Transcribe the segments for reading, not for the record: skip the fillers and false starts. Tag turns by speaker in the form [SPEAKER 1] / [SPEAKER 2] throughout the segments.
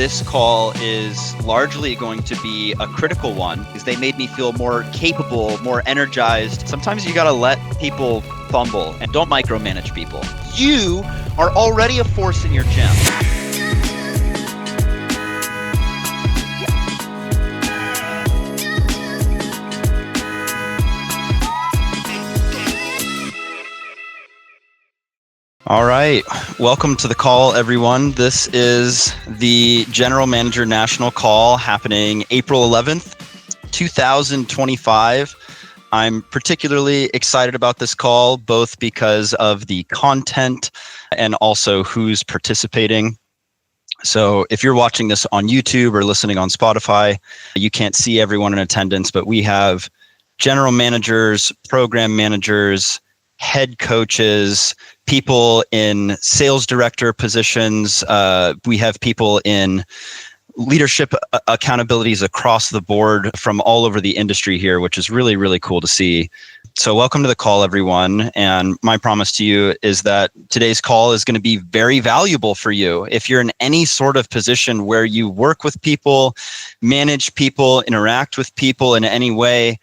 [SPEAKER 1] This call is largely going to be a critical one because they made me feel more capable, more energized. Sometimes you got to let people fumble and don't micromanage people. You are already a force in your gym. All right. Welcome to the call, everyone. This is the General Manager National Call happening April 11th, 2025. I'm particularly excited about this call, both because of the content and also who's participating. So if you're watching this on YouTube or listening on Spotify, you can't see everyone in attendance, but we have general managers, program managers, head coaches, people in sales director positions. We have people in leadership accountabilities across the board from all over the industry here, which is really, really cool to see. So welcome to the call, everyone. And my promise to you is that today's call is going to be very valuable for you. If you're in any sort of position where you work with people, manage people, interact with people in any way,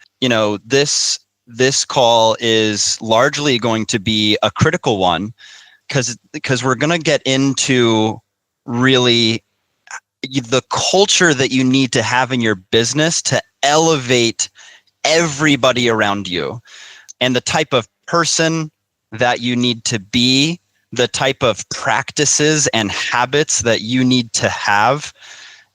[SPEAKER 1] this call is largely going to be a critical one because we're going to get into really the culture that you need to have in your business to elevate everybody around you, and the type of person that you need to be, the type of practices and habits that you need to have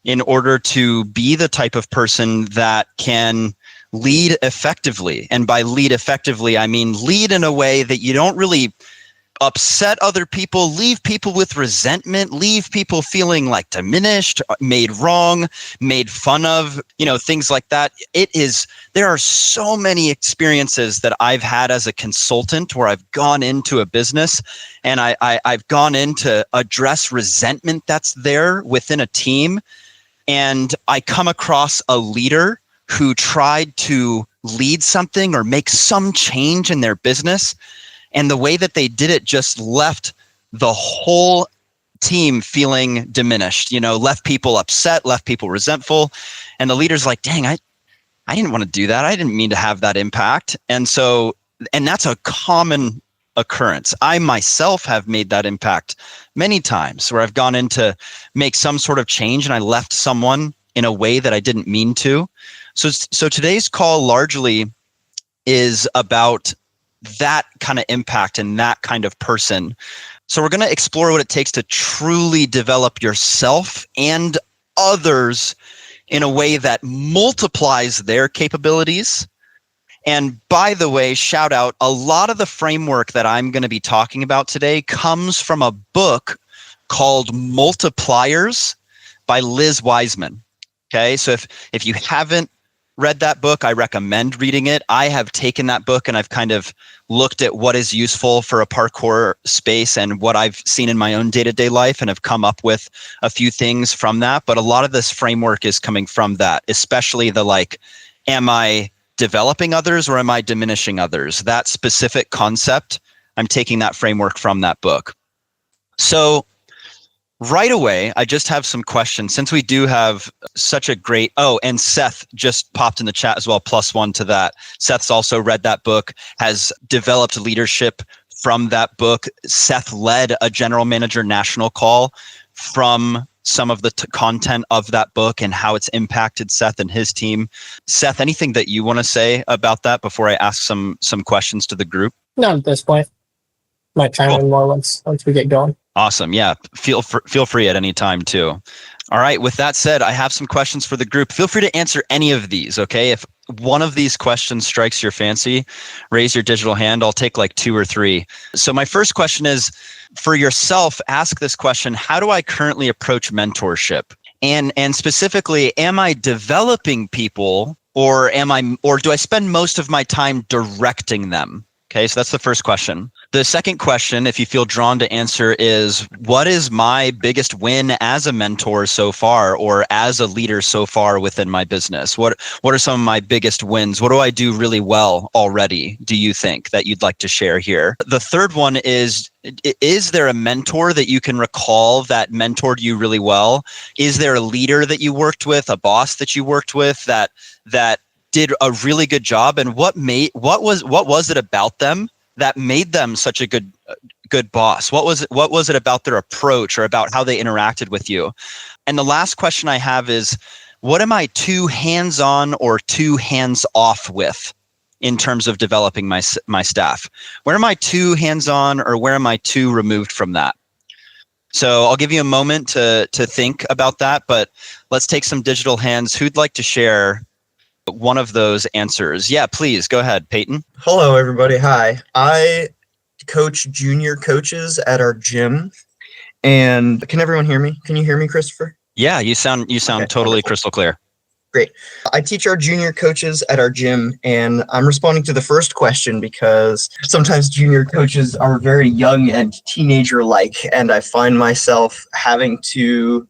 [SPEAKER 1] in order to be the type of person that can lead effectively. And by lead effectively, I mean lead in a way that you don't really upset other people, leave people with resentment, leave people feeling like diminished, made wrong, made fun of, things like that. There are so many experiences that I've had as a consultant where I've gone into a business and I've gone in to address resentment that's there within a team. And I come across a leader who tried to lead something or make some change in their business. And the way that they did it just left the whole team feeling diminished, left people upset, left people resentful. And the leader's like, dang, I didn't want to do that. I didn't mean to have that impact. And that's a common occurrence. I myself have made that impact many times where I've gone in to make some sort of change and I left someone in a way that I didn't mean to. So today's call largely is about that kind of impact and that kind of person. So we're going to explore what it takes to truly develop yourself and others in a way that multiplies their capabilities. And by the way, shout out, a lot of the framework that I'm going to be talking about today comes from a book called Multipliers by Liz Wiseman. Okay, so if you haven't read that book, I recommend reading it. I have taken that book and I've kind of looked at what is useful for a parkour space and what I've seen in my own day-to-day life and have come up with a few things from that. But a lot of this framework is coming from that, especially am I developing others or am I diminishing others? That specific concept, I'm taking that framework from that book. So right away, I just have some questions since we do have such a great, and Seth just popped in the chat as well, +1 to that. Seth's also read that book, has developed leadership from that book. Seth led a general manager national call from some of the content of that book and how it's impacted Seth and his team. Seth, anything that you want to say about that before I ask some questions to the group?
[SPEAKER 2] Not at this point. Might chime in more once we get going.
[SPEAKER 1] Awesome. Yeah. Feel free at any time too. All right. With that said, I have some questions for the group. Feel free to answer any of these. Okay. If one of these questions strikes your fancy, raise your digital hand. I'll take like 2 or 3. So my first question is for yourself. Ask this question. How do I currently approach mentorship? And specifically, am I developing people or do I spend most of my time directing them? Okay. So that's the first question. The second question, if you feel drawn to answer, is what is my biggest win as a mentor so far or as a leader so far within my business? What are some of my biggest wins? What do I do really well already, do you think, that you'd like to share here? The third one is, Is there a mentor that you can recall that mentored you really well? Is there a leader that you worked with, a boss that you worked with that did a really good job? And what was it about them that made them such a good boss? What was it about their approach or about how they interacted with you? And the last question I have is, what am I too hands-on or too hands-off with in terms of developing my staff? Where am I too hands-on or where am I too removed from that? So I'll give you a moment to think about that, but let's take some digital hands. Who'd like to share one of those answers? Yeah, please go ahead, Peyton.
[SPEAKER 3] Hello, everybody. Hi. I coach junior coaches at our gym. And can everyone hear me? Can you hear me, Christopher?
[SPEAKER 1] Yeah, you sound okay, totally wonderful. Crystal clear.
[SPEAKER 3] Great. I teach our junior coaches at our gym, and I'm responding to the first question because sometimes junior coaches are very young and teenager-like, and I find myself having to,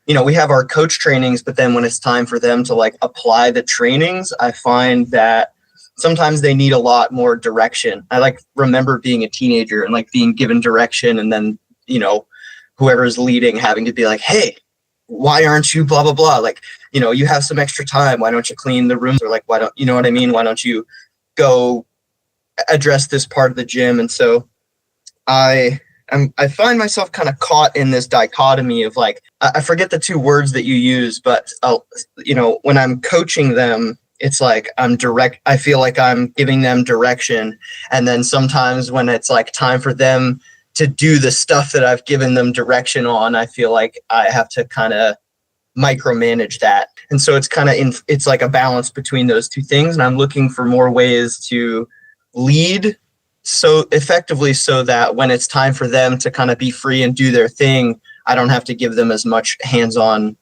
[SPEAKER 3] we have our coach trainings, but then when it's time for them to apply the trainings, I find that sometimes they need a lot more direction. I remember being a teenager and being given direction, and then, whoever's leading having to be like, hey, why aren't you blah, blah, blah? You have some extra time. Why don't you clean the rooms? Or why don't, you know what I mean? Why don't you go address this part of the gym? And so I find myself kind of caught in this dichotomy of I forget the two words that you use, but when I'm coaching them, it's I'm direct. I feel like I'm giving them direction. And then sometimes when it's time for them to do the stuff that I've given them direction on, I feel like I have to kind of micromanage that. And so it's kind of it's a balance between those two things. And I'm looking for more ways to lead so effectively so that when it's time for them to kind of be free and do their thing, I don't have to give them as much hands-on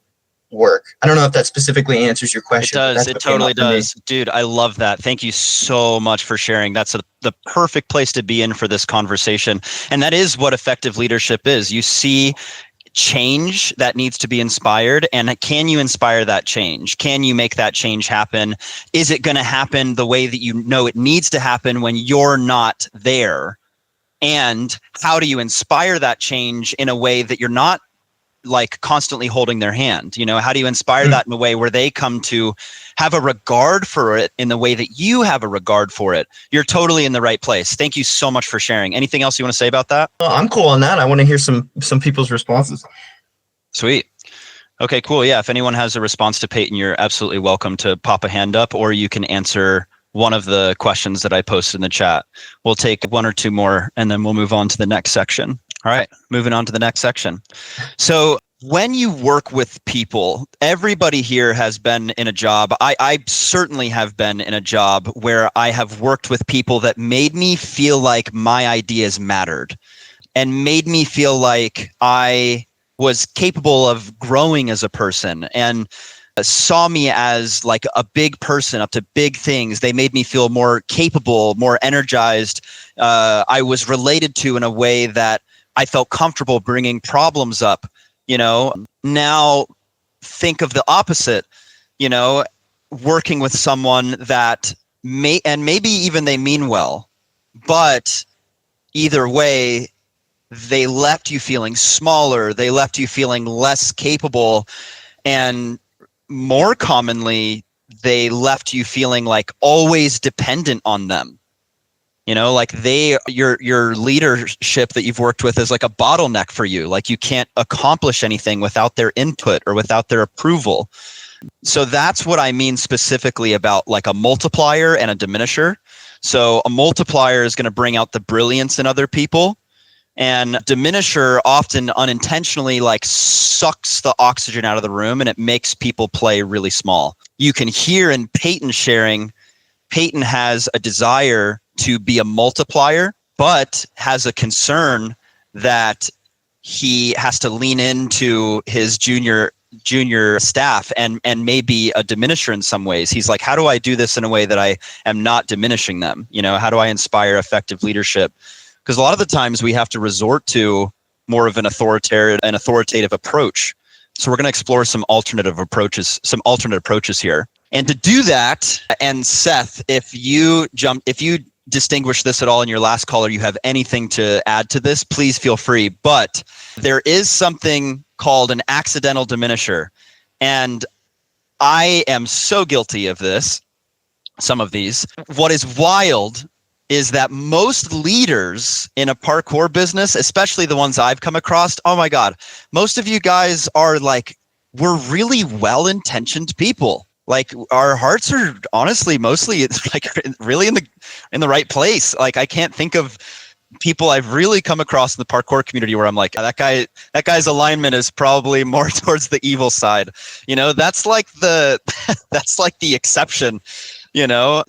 [SPEAKER 3] work. I don't know if that specifically answers your question.
[SPEAKER 1] It does. It totally does. Dude, I love that. Thank you so much for sharing. That's the perfect place to be in for this conversation. And that is what effective leadership is. You see change that needs to be inspired, and can you inspire that change? Can you make that change happen? Is it going to happen the way that you know it needs to happen when you're not there? And how do you inspire that change in a way that you're not constantly holding their hand? How do you inspire that in a way where they come to have a regard for it in the way that you have a regard for it? You're totally in the right place. Thank you so much for sharing. Anything else you want to say about that?
[SPEAKER 3] I'm cool on that. I want to hear some people's responses.
[SPEAKER 1] Sweet. Okay, cool. Yeah. If anyone has a response to Peyton, you're absolutely welcome to pop a hand up, or you can answer one of the questions that I posted in the chat. We'll take one or two more and then we'll move on to the next section. All right, moving on to the next section. So when you work with people, everybody here has been in a job. I certainly have been in a job where I have worked with people that made me feel like my ideas mattered and made me feel like I was capable of growing as a person and saw me as a big person up to big things. They made me feel more capable, more energized. I was related to in a way that I felt comfortable bringing problems up. Now think of the opposite, working with someone that maybe even they mean well, but either way, they left you feeling smaller. They left you feeling less capable. And more commonly, they left you feeling always dependent on them. Your leadership that you've worked with is like a bottleneck for you. You can't accomplish anything without their input or without their approval. So that's what I mean specifically about a multiplier and a diminisher. So a multiplier is going to bring out the brilliance in other people, and diminisher often unintentionally sucks the oxygen out of the room and it makes people play really small. You can hear in Peyton sharing, Peyton has a desire to be a multiplier, but has a concern that he has to lean into his junior staff and maybe a diminisher in some ways. He's like, how do I do this in a way that I am not diminishing them? How do I inspire effective leadership? Because a lot of the times we have to resort to more of an authoritative approach. So we're going to explore some alternative approaches here. And to do that, and Seth, if you distinguish this at all in your last call, or you have anything to add to this, please feel free. But there is something called an accidental diminisher. And I am so guilty of this, some of these. What is wild is that most leaders in a parkour business, especially the ones I've come across, oh my God, most of you guys are like, we're really well-intentioned people. Like our hearts are honestly mostly like really in the right place. Like I can't think of people I've really come across in the parkour community where I'm like, that guy's alignment is probably more towards the evil side. That's like that's like the exception,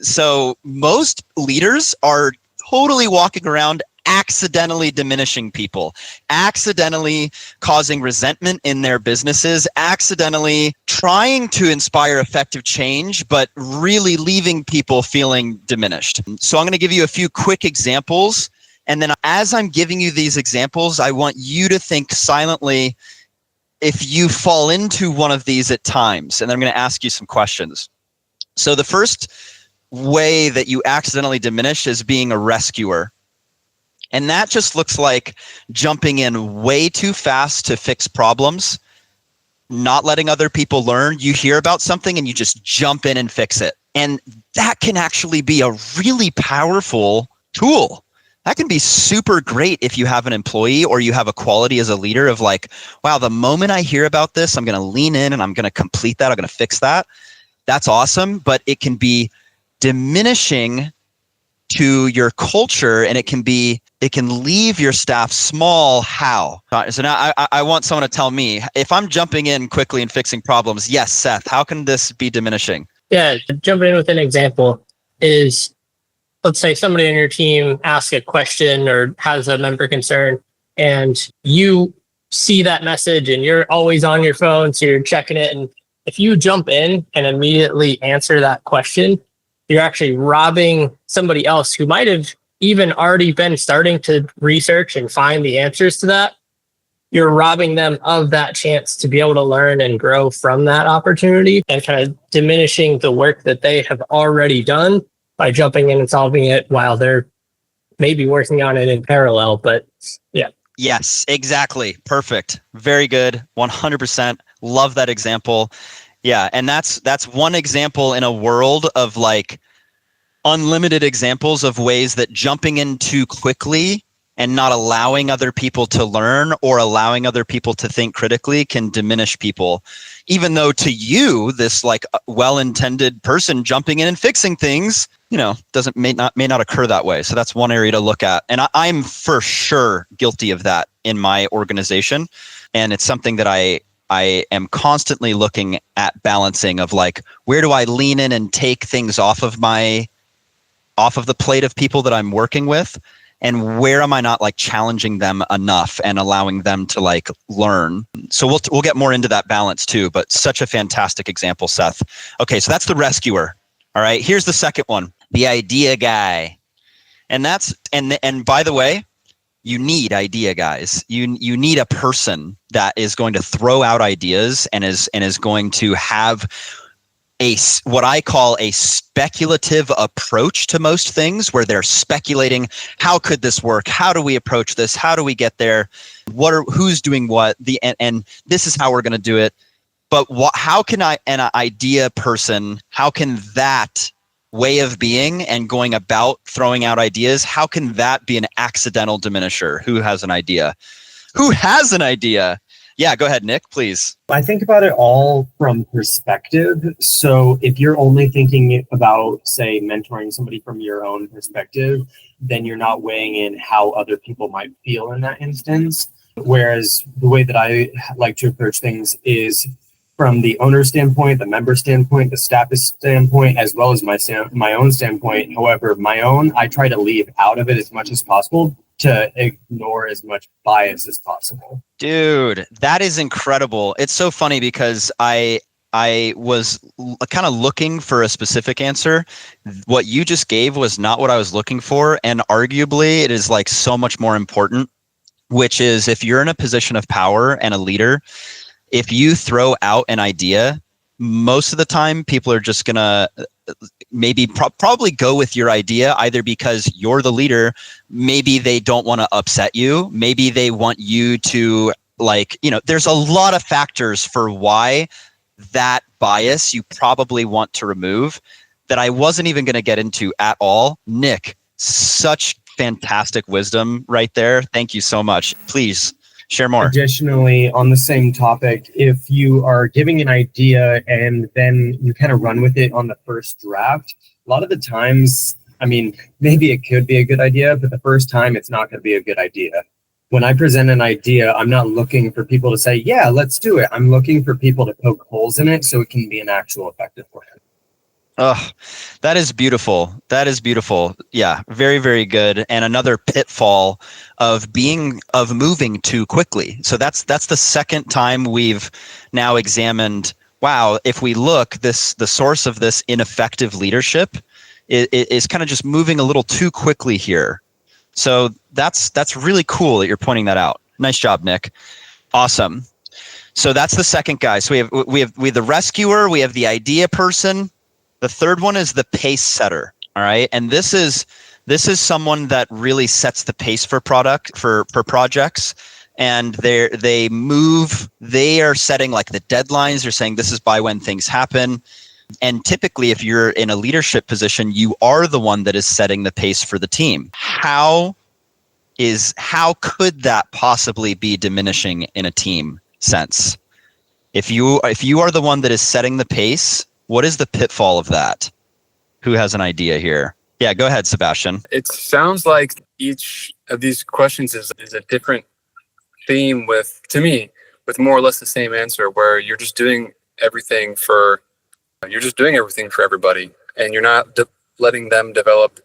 [SPEAKER 1] So most leaders are totally walking around accidentally diminishing people, accidentally causing resentment in their businesses, accidentally trying to inspire effective change, but really leaving people feeling diminished. So I'm going to give you a few quick examples. And then as I'm giving you these examples, I want you to think silently if you fall into one of these at times. And then I'm going to ask you some questions. So the first way that you accidentally diminish is being a rescuer. And that just looks like jumping in way too fast to fix problems, not letting other people learn. You hear about something and you just jump in and fix it. And that can actually be a really powerful tool. That can be super great if you have an employee or you have a quality as a leader of like, wow, the moment I hear about this, I'm going to lean in and I'm going to complete that. I'm going to fix that. That's awesome. But it can be diminishing to your culture, and it can leave your staff small. How? So now I want someone to tell me, if I'm jumping in quickly and fixing problems, yes, Seth, how can this be diminishing?
[SPEAKER 2] Yeah, jumping in with an example is, let's say somebody on your team asks a question or has a member concern, and you see that message and you're always on your phone, so you're checking it. And if you jump in and immediately answer that question, you're actually robbing somebody else who might have even already been starting to research and find the answers to that. You're robbing them of that chance to be able to learn and grow from that opportunity, and kind of diminishing the work that they have already done by jumping in and solving it while they're maybe working on it in parallel. But yeah.
[SPEAKER 1] Yes, exactly. Perfect. Very good. 100%. Love that example. Yeah. And that's one example in a world of like unlimited examples of ways that jumping in too quickly and not allowing other people to learn or allowing other people to think critically can diminish people. Even though to you, this like well-intended person jumping in and fixing things, may not occur that way. So that's one area to look at. And I'm for sure guilty of that in my organization. And it's something that I am constantly looking at balancing of like, where do I lean in and take things off of the plate of people that I'm working with? And where am I not like challenging them enough and allowing them to like learn? So we'll get more into that balance too, but such a fantastic example, Seth. Okay, so that's the rescuer. All right, here's the second one, the idea guy. And that's and by the way, you need idea guys. You need a person that is going to throw out ideas and is going to have what I call a speculative approach to most things, where they're speculating, how could this work? How do we approach this? How do we get there? Who's doing what? And this is how we're going to do it. But how can an idea person, how can that way of being and going about throwing out ideas, how can that be an accidental diminisher? Who has an idea? Yeah, go ahead, Nick, please.
[SPEAKER 4] I think about it all from perspective. So if you're only thinking about, say, mentoring somebody from your own perspective, then you're not weighing in how other people might feel in that instance. Whereas the way that I like to approach things is from the owner standpoint, the member standpoint, the staff standpoint, as well as my own standpoint. However, my own, I try to leave out of it as much as possible to ignore as much bias as possible.
[SPEAKER 1] Dude, that is incredible. It's so funny because I was kind of looking for a specific answer. What you just gave was not what I was looking for. And arguably it is like so much more important, which is if you're in a position of power and a leader, if you throw out an idea, most of the time people are just gonna maybe probably go with your idea, either because you're the leader, maybe they don't want to upset you, maybe they want you to, like, there's a lot of factors for why that bias you probably want to remove that I wasn't even going to get into at all. Nick, such fantastic wisdom right there. Thank you so much. Please share more.
[SPEAKER 4] Additionally, on the same topic, if you are giving an idea and then you kind of run with it on the first draft, a lot of the times, I mean, maybe it could be a good idea, but the first time it's not going to be a good idea. When I present an idea, I'm not looking for people to say, yeah, let's do it. I'm looking for people to poke holes in it so it can be an actual effective plan.
[SPEAKER 1] Oh, that is beautiful. That is beautiful. Yeah, very, very good. And another pitfall of moving too quickly. So that's the second time we've now examined, wow, if we look, the source of this ineffective leadership is kind of just moving a little too quickly here. So that's really cool that you're pointing that out. Nice job, Nick. Awesome. So that's the second guy. So we have the rescuer, we have the idea person. The third one is the pace setter. All right. And this is someone that really sets the pace for projects. And they are setting like the deadlines. They're saying this is by when things happen. And typically, if you're in a leadership position, you are the one that is setting the pace for the team. How could that possibly be diminishing in a team sense? If you are the one that is setting the pace, what is the pitfall of that? Who has an idea here? Yeah, go ahead, Sebastian.
[SPEAKER 5] It sounds like each of these questions is a different theme with more or less the same answer, where you're just doing everything for everybody, and you're not letting them develop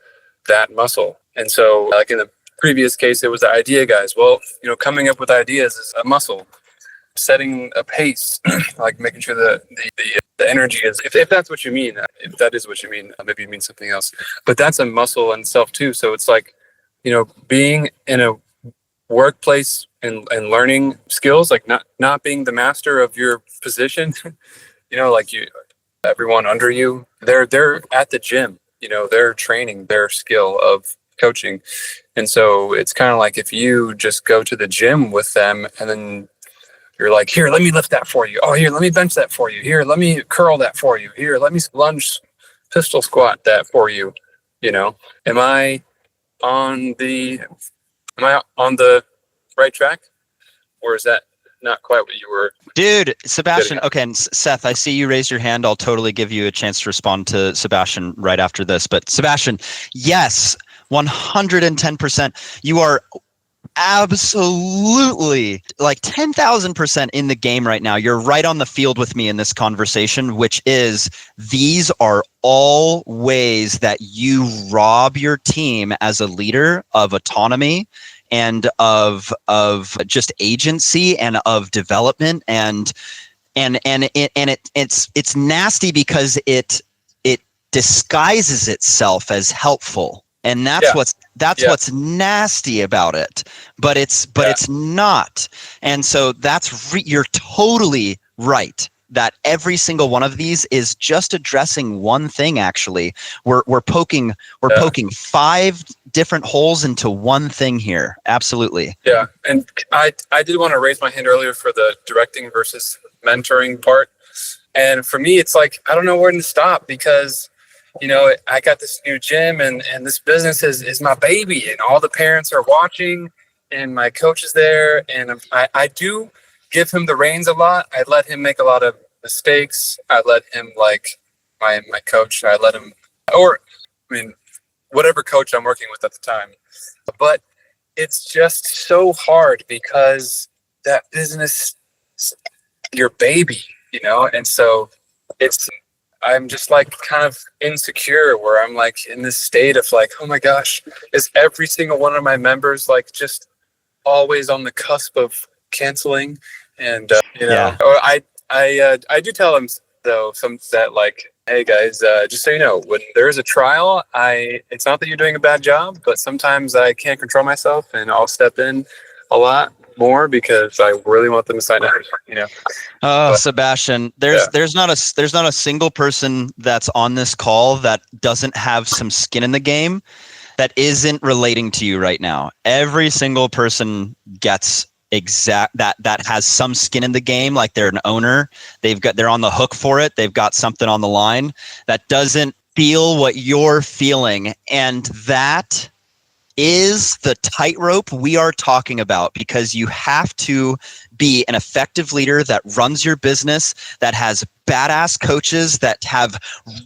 [SPEAKER 5] that muscle. And so, like in the previous case, it was the idea guys. Well, coming up with ideas is a muscle. Setting a pace, like making sure that the energy is, if that's what you mean, if that is what you mean, maybe you mean something else, but that's a muscle in itself too. So it's like, being in a workplace and learning skills, like not being the master of your position, like everyone under you, they're at the gym, they're training their skill of coaching. And so it's kind of like if you just go to the gym with them and then you're like, here, let me lift that for you. Oh, here, let me bench that for you. Here, let me curl that for you. Here, let me lunge, pistol squat that for you. Am I on the right track, or is that not quite what you were?
[SPEAKER 1] Dude, Sebastian. Okay, and Seth, I see you raise your hand. I'll totally give you a chance to respond to Sebastian right after this. But Sebastian, yes, 110%. You are absolutely like 10,000% in the game right now. You're right on the field with me in this conversation, which is these are all ways that you rob your team as a leader of autonomy and of just agency and of development and it's nasty because it disguises itself as helpful. And that's what's nasty about it, but it's not. And so you're totally right that every single one of these is just addressing one thing. Actually, we're poking 5 different holes into one thing here. Absolutely.
[SPEAKER 5] Yeah, and I did want to raise my hand earlier for the directing versus mentoring part, and for me, it's like I don't know where to stop because, I got this new gym and this business is my baby, and all the parents are watching and my coach is there, and I do give him the reins a lot. I let him make a lot of mistakes. I let him, like my coach, I let him, whatever coach I'm working with at the time. But it's just so hard because that business is your baby, and so I'm just like kind of insecure where I'm like in this state of like, oh my gosh, is every single one of my members like just always on the cusp of canceling? And or I do tell them though that like, hey guys, just so you know, when there is a trial, it's not that you're doing a bad job, but sometimes I can't control myself and I'll step in a lot. more because I really want them to sign up.
[SPEAKER 1] Oh,
[SPEAKER 5] But-
[SPEAKER 1] Sebastian,
[SPEAKER 5] Yeah.
[SPEAKER 1] there's not a single person that's on this call that doesn't have some skin in the game that isn't relating to you right now. Every single person gets that has some skin in the game, like they're an owner. They're on the hook for it. They've got something on the line that doesn't feel what you're feeling. And that is the tightrope we are talking about, because you have to be an effective leader that runs your business, that has badass coaches that have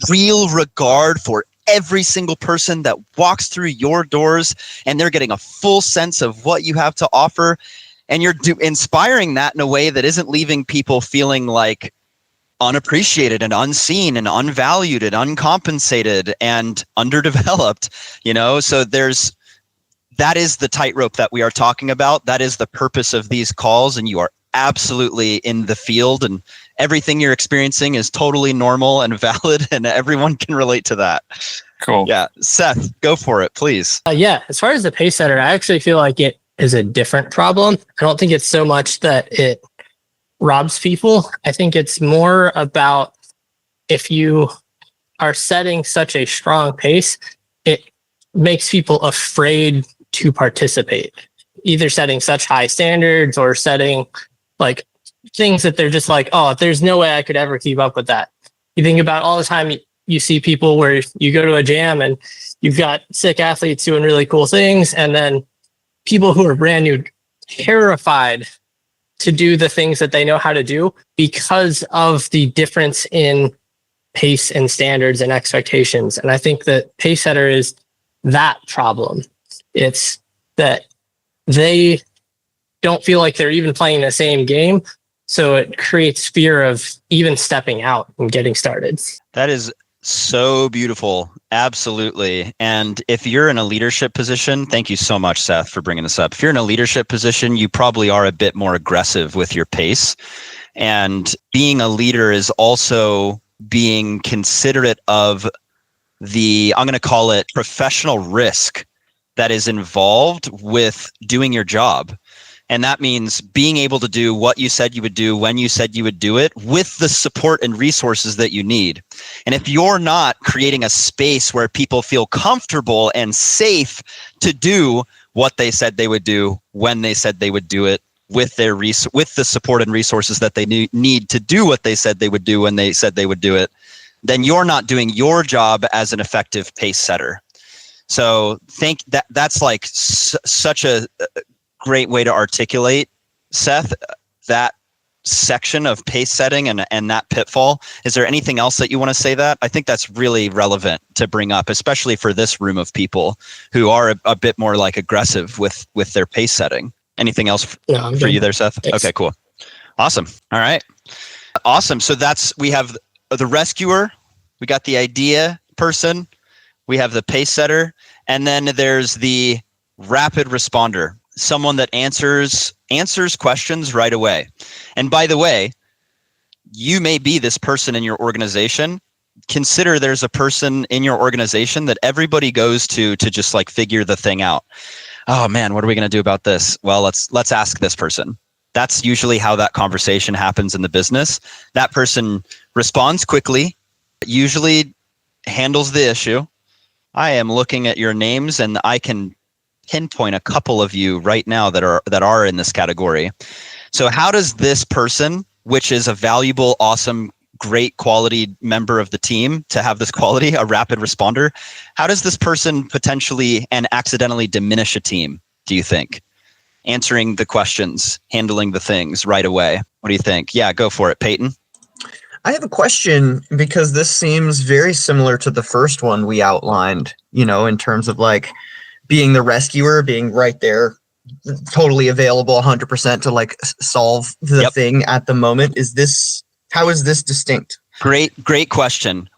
[SPEAKER 1] real regard for every single person that walks through your doors, and they're getting a full sense of what you have to offer. And you're inspiring that in a way that isn't leaving people feeling like unappreciated and unseen and unvalued and uncompensated and underdeveloped, So that is the tightrope that we are talking about. That is the purpose of these calls, and you are absolutely in the field, and everything you're experiencing is totally normal and valid, and everyone can relate to that.
[SPEAKER 5] Cool.
[SPEAKER 1] Yeah. Seth, go for it, please.
[SPEAKER 2] Yeah, as far as the pace setter, I actually feel like it is a different problem. I don't think it's so much that it robs people. I think it's more about, if you are setting such a strong pace, it makes people afraid to participate, either setting such high standards or setting like things that they're just like, oh, there's no way I could ever keep up with that. You think about all the time you see people where you go to a jam and you've got sick athletes doing really cool things, and then people who are brand new, terrified to do the things that they know how to do because of the difference in pace and standards and expectations. And I think that pace setter is that problem. It's that they don't feel like they're even playing the same game. So it creates fear of even stepping out and getting started.
[SPEAKER 1] That is so beautiful. Absolutely. And if you're in a leadership position, thank you so much, Seth, for bringing this up. If you're in a leadership position, you probably are a bit more aggressive with your pace. And being a leader is also being considerate of I'm going to call it professional risk that is involved with doing your job. And that means being able to do what you said you would do when you said you would do it, with the support and resources that you need. And if you're not creating a space where people feel comfortable and safe to do what they said they would do when they said they would do it, with the support and resources that they need to do what they said they would do when they said they would do it, then you're not doing your job as an effective pace setter. So that's like such a great way to articulate, Seth, that section of pace setting and that pitfall. Is there anything else that you want to say that? I think that's really relevant to bring up, especially for this room of people who are a bit more like aggressive with their pace setting. Anything else for you there, Seth?
[SPEAKER 2] Thanks.
[SPEAKER 1] Okay, cool. Awesome. All right. Awesome. So we have the rescuer, we got the idea person, we have the pace setter, and then there's the rapid responder, someone that answers questions right away. And by the way, you may be this person in your organization. Consider there's a person in your organization that everybody goes to just like figure the thing out. Oh man, what are we going to do about this? Well, let's ask this person. That's usually how that conversation happens in the business. That person responds quickly, usually handles the issue. I am looking at your names and I can pinpoint a couple of you right now that are in this category. So how does this person, which is a valuable, awesome, great quality member of the team to have this quality, a rapid responder, how does this person potentially and accidentally diminish a team, do you think? Answering the questions, handling the things right away. What do you think? Yeah, go for it, Peyton.
[SPEAKER 3] I have a question, because this seems very similar to the first one we outlined, in terms of like being the rescuer, being right there, totally available 100% to like solve the thing at the moment. How is this distinct?
[SPEAKER 1] Great question.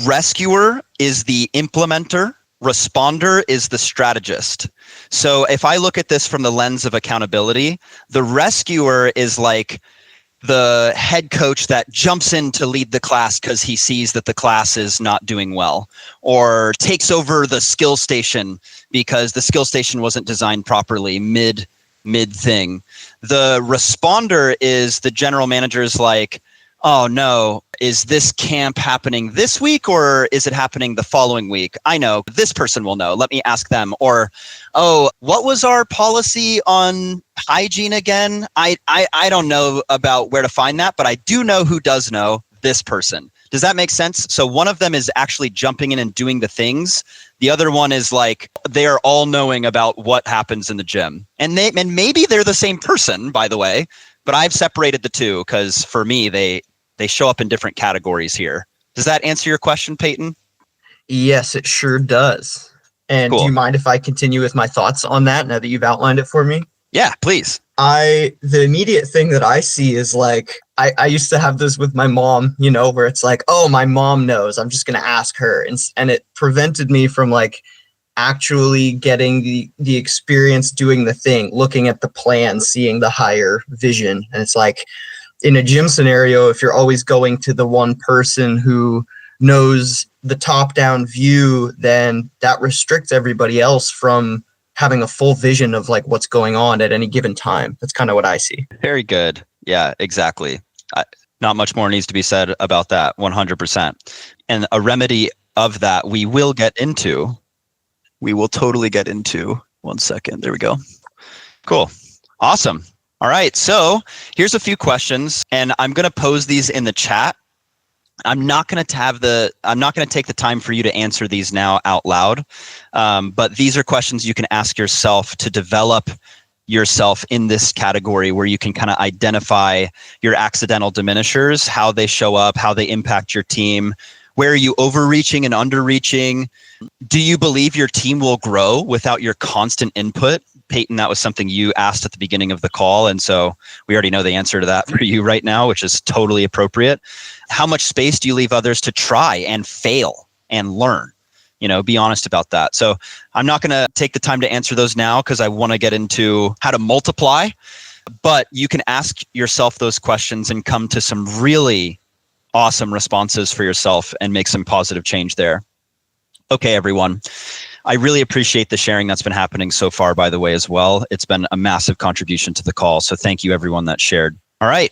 [SPEAKER 1] Rescuer is the implementer. Responder is the strategist. So if I look at this from the lens of accountability, the rescuer is like the head coach that jumps in to lead the class because he sees that the class is not doing well, or takes over the skill station because the skill station wasn't designed properly mid mid thing. The responder is the general manager's like, oh no, is this camp happening this week or is it happening the following week? I know, this person will know. Let me ask them. Or, oh, what was our policy on hygiene again? I don't know about where to find that, but I do know who does know, this person. Does that make sense? So one of them is actually jumping in and doing the things. The other one is like, they are all knowing about what happens in the gym. And maybe they're the same person, by the way, but I've separated the two because for me, they show up in different categories here. Does that answer your question, Peyton?
[SPEAKER 3] Yes, it sure does. And
[SPEAKER 1] Cool.
[SPEAKER 3] Do you mind if I continue with my thoughts on that now that you've outlined it for me?
[SPEAKER 1] Yeah, please.
[SPEAKER 3] The immediate thing that I see is like, I used to have this with my mom, where it's like, oh, my mom knows, I'm just going to ask her. And it prevented me from like actually getting the experience doing the thing, looking at the plan, seeing the higher vision. And it's like in a gym scenario, if you're always going to the one person who knows the top-down view, then that restricts everybody else from having a full vision of like what's going on at any given time. That's kind of what I see. Very
[SPEAKER 1] good. Yeah, exactly. Not much more needs to be said about that. 100%. And a remedy of that we will get into. We will totally get into. 1 second. There we go. Cool. Awesome. All right. So here's a few questions, and I'm going to pose these in the chat. I'm not going to take the time for you to answer these now out loud. But these are questions you can ask yourself to develop yourself in this category where you can kind of identify your accidental diminishers, how they show up, how they impact your team. Where are you overreaching and underreaching? Do you believe your team will grow without your constant input? Peyton, that was something you asked at the beginning of the call. And so we already know the answer to that for you right now, which is totally appropriate. How much space do you leave others to try and fail and learn? Be honest about that. So I'm not going to take the time to answer those now because I want to get into how to multiply. But you can ask yourself those questions and come to some really awesome responses for yourself and make some positive change there. Okay, everyone. I really appreciate the sharing that's been happening so far, by the way, as well. It's been a massive contribution to the call. So thank you, everyone that shared. All right.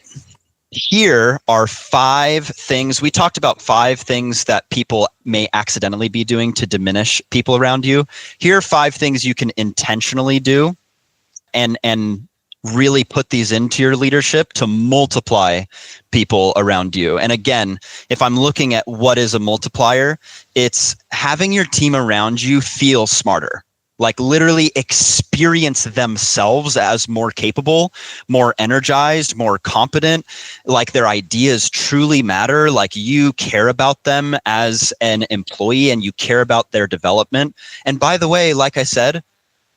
[SPEAKER 1] Here are 5 things. We talked about 5 things that people may accidentally be doing to diminish people around you. Here are 5 things you can intentionally do and really put these into your leadership to multiply people around you. And again, if I'm looking at what is a multiplier, it's having your team around you feel smarter. Like literally experience themselves as more capable, more energized, more competent, like their ideas truly matter, like you care about them as an employee and you care about their development. And by the way, like I said,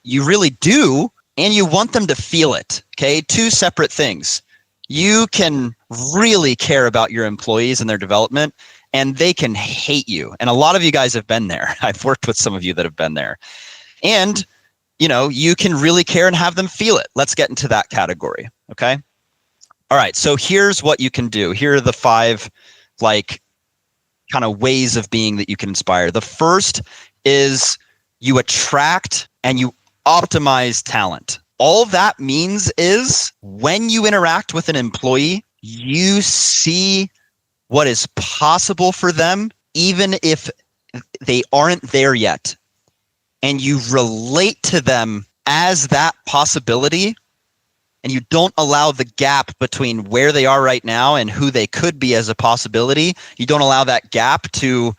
[SPEAKER 1] you really do, and you want them to feel it, okay? 2 separate things. You can really care about your employees and their development, and they can hate you. And a lot of you guys have been there. I've worked with some of you that have been there. And, you can really care and have them feel it. Let's get into that category, okay? All right, so here's what you can do. Here are the 5, kind of ways of being that you can inspire. The first is you attract and you optimize talent. All that means is when you interact with an employee, you see what is possible for them, even if they aren't there yet. And you relate to them as that possibility, and you don't allow the gap between where they are right now and who they could be as a possibility. You don't allow that gap to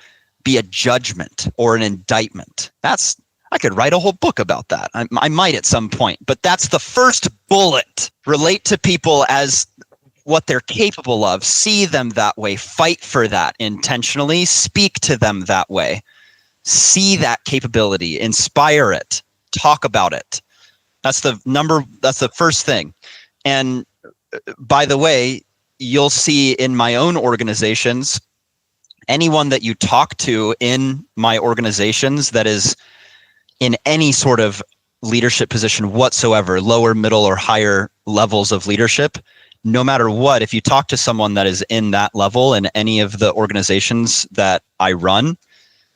[SPEAKER 1] be a judgment or an indictment. I could write a whole book about that. I might at some point, but that's the first bullet. Relate to people as what they're capable of. See them that way. Fight for that intentionally. Speak to them that way. See that capability, inspire it, talk about it. That's the first thing. And by the way, you'll see in my own organizations, anyone that you talk to in my organizations that is in any sort of leadership position whatsoever, lower, middle, or higher levels of leadership, no matter what, if you talk to someone that is in that level in any of the organizations that I run,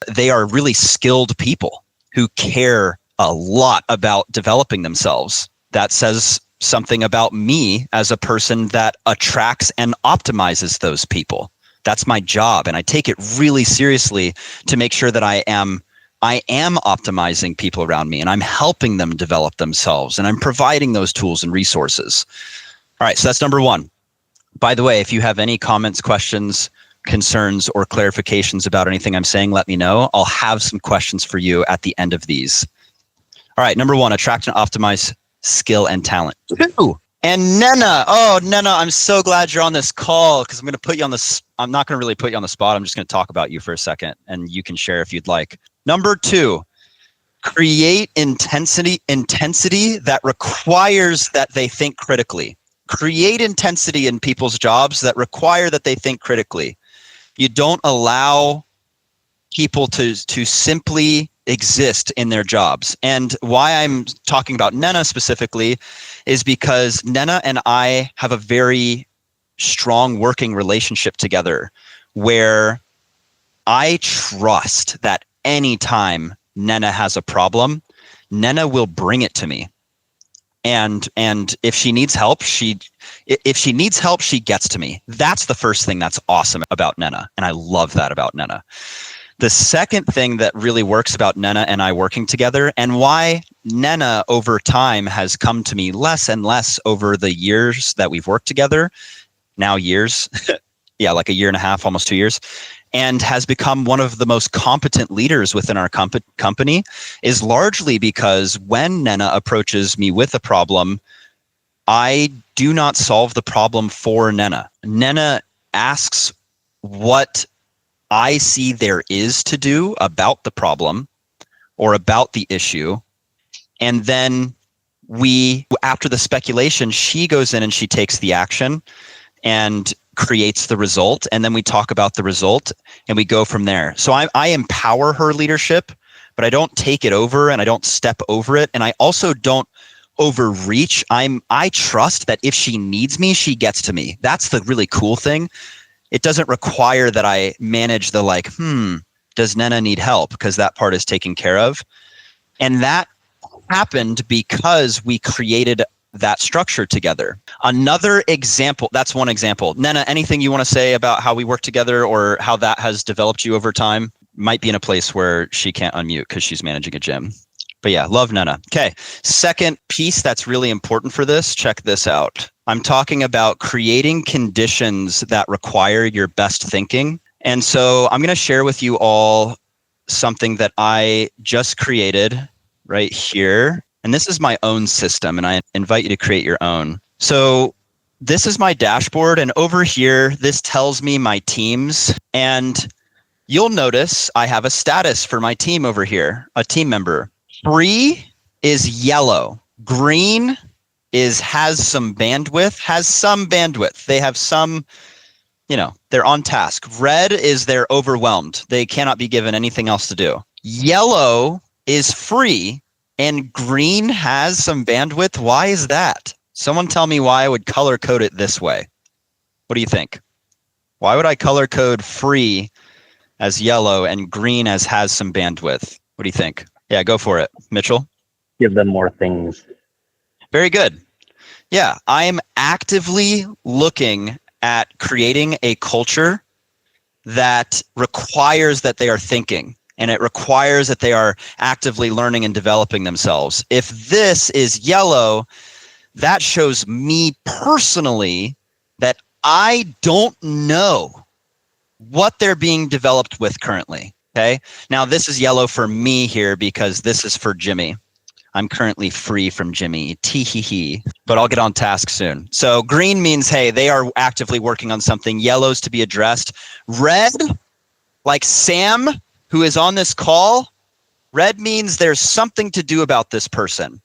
[SPEAKER 1] they are really skilled people who care a lot about developing themselves. That says something about me as a person that attracts and optimizes those people. That's my job. And I take it really seriously to make sure that I am optimizing people around me, and I'm helping them develop themselves, and I'm providing those tools and resources. All right, so that's number one. By the way, if you have any comments, questions, concerns, or clarifications about anything I'm saying, let me know. I'll have some questions for you at the end of these. All right, number one, attract and optimize skill and talent. Two, and Nena. Oh, Nena, I'm so glad you're on this call, because I'm going to put you on this. I'm not going to really put you on the spot. I'm just going to talk about you for a second, and you can share if you'd like. Number two, create intensity that requires that they think critically. Create intensity in people's jobs that require that they think critically. You don't allow people to simply exist in their jobs. And why I'm talking about Nena specifically is because Nena and I have a very strong working relationship together, where I trust that anytime Nena has a problem, Nena will bring it to me. And if she needs help, she gets to me. That's the first thing that's awesome about Nena, and I love that about Nena. The second thing that really works about Nena and I working together, and why Nena over time has come to me less and less over the years that we've worked together, now years, yeah, like a year and a half, almost 2 years, and has become one of the most competent leaders within our company, is largely because when Nena approaches me with a problem, I do not solve the problem for Nena. Nena asks what I see there is to do about the problem or about the issue. And then after the speculation, she goes in and she takes the action and creates the result. And then we talk about the result and we go from there. So I empower her leadership, but I don't take it over and I don't step over it. And I also don't overreach. I trust that if she needs me, she gets to me. That's the really cool thing. It doesn't require that I manage the does Nena need help? Because that part is taken care of. And that happened because we created that structure together. Another example, that's one example. Nena, anything you want to say about how we work together or how that has developed you over time? Might be in a place where she can't unmute because she's managing a gym. But yeah, love Nena. Okay, second piece that's really important for this, check this out. I'm talking about creating conditions that require your best thinking. And so I'm going to share with you all something that I just created right here. And this is my own system, and I invite you to create your own. So this is my dashboard, and over here, this tells me my teams. And you'll notice I have a status for my team over here, a team member. Free is yellow. Green has some bandwidth. They have some, they're on task. Red is they're overwhelmed. They cannot be given anything else to do. Yellow is free, and green has some bandwidth. Why is that? Someone tell me why I would color code it this way. What do you think? Why would I color code free as yellow and green as has some bandwidth? What do you think? Yeah, go for it. Mitchell?
[SPEAKER 6] Give them more things.
[SPEAKER 1] Very good. Yeah, I'm actively looking at creating a culture that requires that they are thinking, and it requires that they are actively learning and developing themselves. If this is yellow, that shows me personally that I don't know what they're being developed with currently. Okay. Now this is yellow for me here because this is for Jimmy. I'm currently free from Jimmy. Tee-hee-hee. But I'll get on task soon. So green means, hey, they are actively working on something. Yellow's to be addressed. Red, like Sam, who is on this call, red means there's something to do about this person.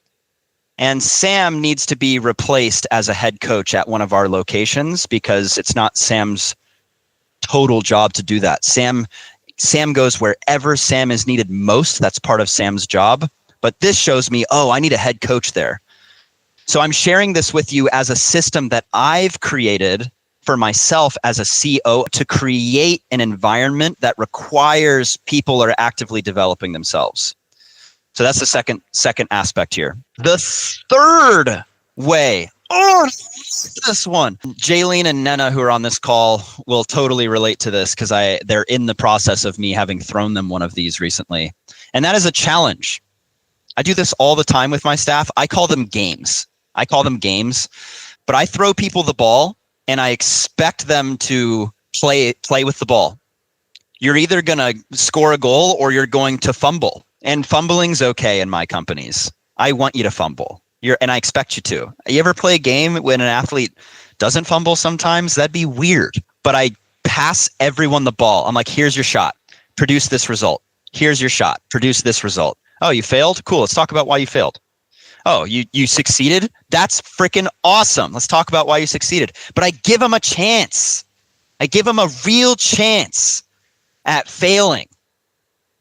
[SPEAKER 1] And Sam needs to be replaced as a head coach at one of our locations because it's not Sam's total job to do that. Sam goes wherever Sam is needed most. That's part of Sam's job. But this shows me, I need a head coach there. So I'm sharing this with you as a system that I've created for myself as a CO to create an environment that requires people are actively developing themselves. So that's the second aspect here. The third way, this one, Jaylene and Nena, who are on this call, will totally relate to this because they're in the process of me having thrown them one of these recently. And that is a challenge. I do this all the time with my staff. I call them games. But I throw people the ball and I expect them to play with the ball. You're either going to score a goal or you're going to fumble. And fumbling's okay in my companies. I want you to fumble. And I expect you to. You ever play a game when an athlete doesn't fumble sometimes? That'd be weird. But I pass everyone the ball. I'm like, here's your shot. Produce this result. Here's your shot. Produce this result. Oh, you failed? Cool. Let's talk about why you failed. Oh, you succeeded? That's freaking awesome. Let's talk about why you succeeded. But I give them a chance. I give them a real chance at failing.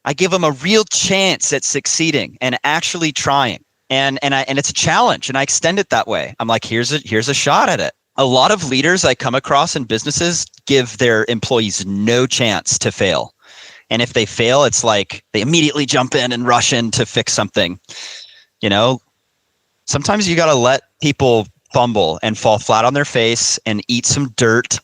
[SPEAKER 1] I give them a real chance at succeeding and actually trying. And it's a challenge, and I extend it that way. I'm like, here's a shot at it. A lot of leaders I come across in businesses give their employees no chance to fail. And if they fail, it's like they immediately jump in and rush in to fix something. You know, sometimes you got to let people fumble and fall flat on their face and eat some dirt,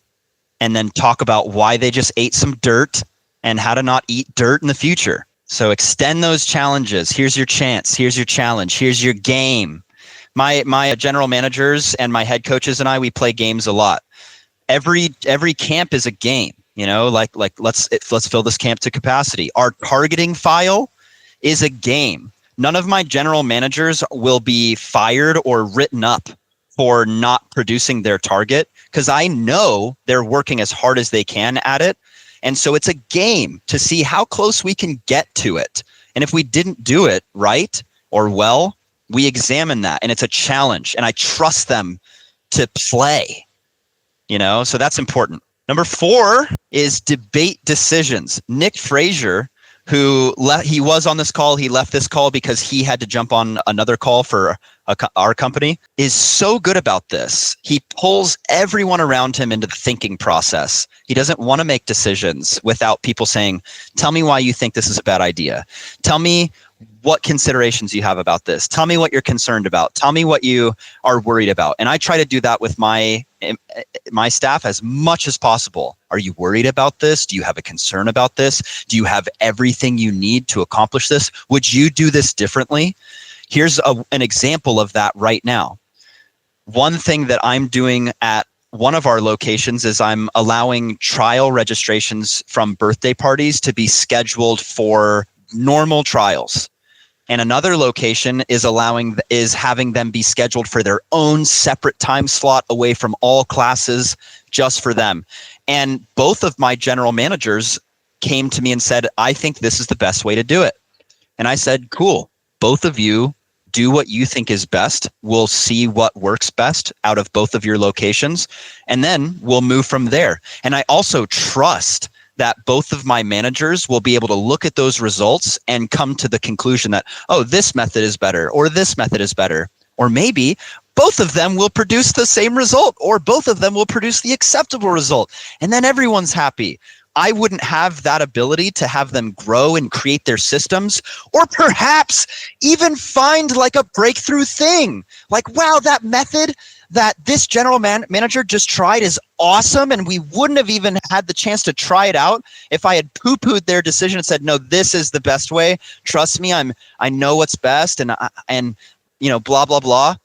[SPEAKER 1] and then talk about why they just ate some dirt and how to not eat dirt in the future. So extend those challenges. Here's your chance. Here's your challenge. Here's your game. My general managers and my head coaches and I, we play games a lot. Every camp is a game. You know, like let's fill this camp to capacity. Our targeting file is a game. None of my general managers will be fired or written up for not producing their target because I know they're working as hard as they can at it. And so it's a game to see how close we can get to it. And if we didn't do it right or well, we examine that, and it's a challenge, and I trust them to play, you know, so that's important. Number 4 is debate decisions. Nick Frazier, who he was on this call, he left this call because he had to jump on another call for our company, is so good about this. He pulls everyone around him into the thinking process. He doesn't want to make decisions without people saying, tell me why you think this is a bad idea. Tell me what considerations you have about this. Tell me what you're concerned about. Tell me what you are worried about. And I try to do that with my staff as much as possible. Are you worried about this? Do you have a concern about this? Do you have everything you need to accomplish this? Would you do this differently? Here's an example of that right now. One thing that I'm doing at one of our locations is I'm allowing trial registrations from birthday parties to be scheduled for normal trials. And another location is having them be scheduled for their own separate time slot away from all classes just for them. And both of my general managers came to me and said, I think this is the best way to do it. And I said, cool, both of you do what you think is best. We'll see what works best out of both of your locations, and then we'll move from there. And I also trust that both of my managers will be able to look at those results and come to the conclusion that, oh, this method is better, or this method is better. Or maybe both of them will produce the same result, or both of them will produce the acceptable result. And then everyone's happy. I wouldn't have that ability to have them grow and create their systems, or perhaps even find like a breakthrough thing. Like, wow, that method that this general manager just tried is awesome, and we wouldn't have even had the chance to try it out if I had poo-pooed their decision and said, no, this is the best way. Trust me, I know what's best, and you know, blah, blah, blah.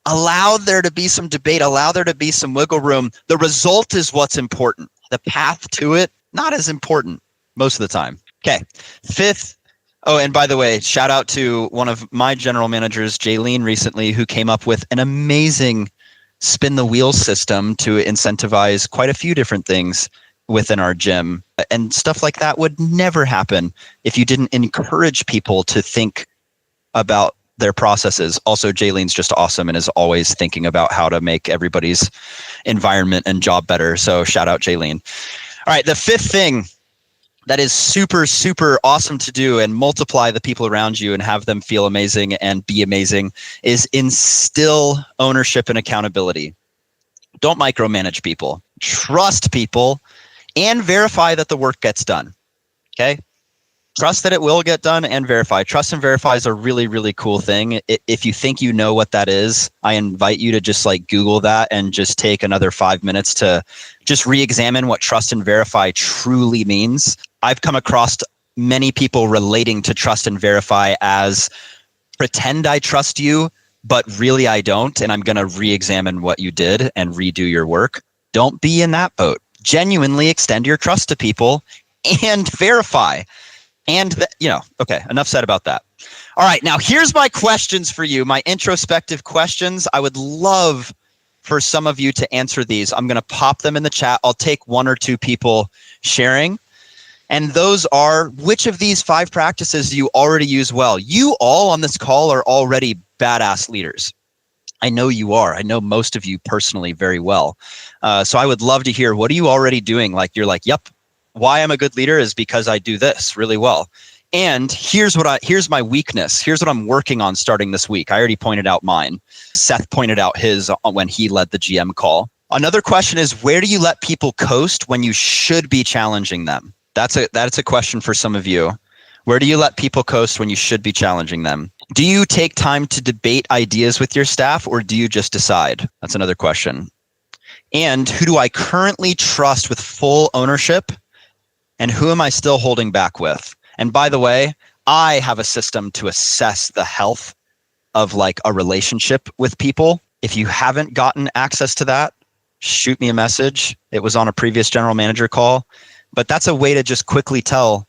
[SPEAKER 1] Allow there to be some debate, allow there to be some wiggle room. The result is what's important. The path to it, not as important most of the time. Okay, 5th. Oh, and by the way, shout out to one of my general managers, Jaylene, recently, who came up with an amazing spin the wheel system to incentivize quite a few different things within our gym. And stuff like that would never happen if you didn't encourage people to think about their processes. Also, Jaylene's just awesome and is always thinking about how to make everybody's environment and job better. So shout out Jaylene. All right, the 5th thing that is super, super awesome to do and multiply the people around you and have them feel amazing and be amazing is instill ownership and accountability. Don't micromanage people. Trust people and verify that the work gets done. Okay? Trust that it will get done and verify. Trust and verify is a really, really cool thing. If you think you know what that is, I invite you to just like Google that and just take another 5 minutes to just re-examine what trust and verify truly means. I've come across many people relating to trust and verify as pretend I trust you, but really I don't, and I'm going to re-examine what you did and redo your work. Don't be in that boat. Genuinely extend your trust to people and verify. And, okay, enough said about that. All right, now here's my questions for you, my introspective questions. I would love for some of you to answer these. I'm going to pop them in the chat. I'll take 1 or 2 people sharing. And those are, which of these 5 practices do you already use well? You all on this call are already badass leaders. I know you are. I know most of you personally very well. So I would love to hear, what are you already doing? Like, you're like, yep, why I'm a good leader is because I do this really well. And here's my weakness. Here's what I'm working on starting this week. I already pointed out mine. Seth pointed out his when he led the GM call. Another question is, where do you let people coast when you should be challenging them? That's a question for some of you. Where do you let people coast when you should be challenging them? Do you take time to debate ideas with your staff, or do you just decide? That's another question. And who do I currently trust with full ownership? And who am I still holding back with? And by the way, I have a system to assess the health of like a relationship with people. If you haven't gotten access to that, shoot me a message. It was on a previous general manager call. But that's a way to just quickly tell